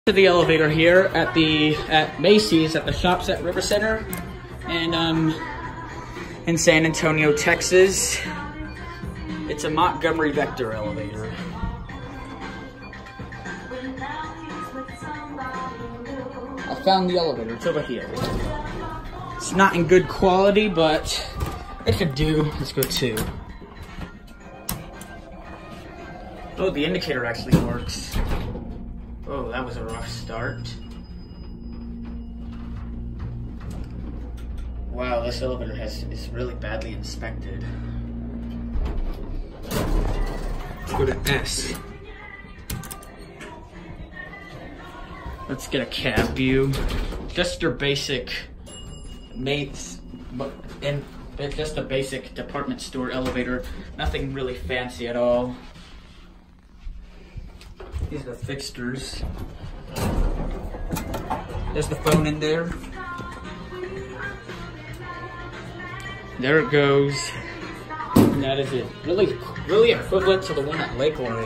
To the elevator here at Macy's at the shops at Rivercenter and in San Antonio, Texas. It's a Montgomery Vector elevator. I found the elevator, it's over here. It's not in good quality, but it could do. Let's go 2. Oh, the indicator actually works. Oh, that was a rough start. Wow, this elevator is really badly inspected. Let's go to S. Let's get a cab view. Just your basic mates, and just a basic department store elevator. Nothing really fancy at all. These are the fixtures. There's the phone in there. There it goes. And that is it. Really equivalent to the one at Lakeland.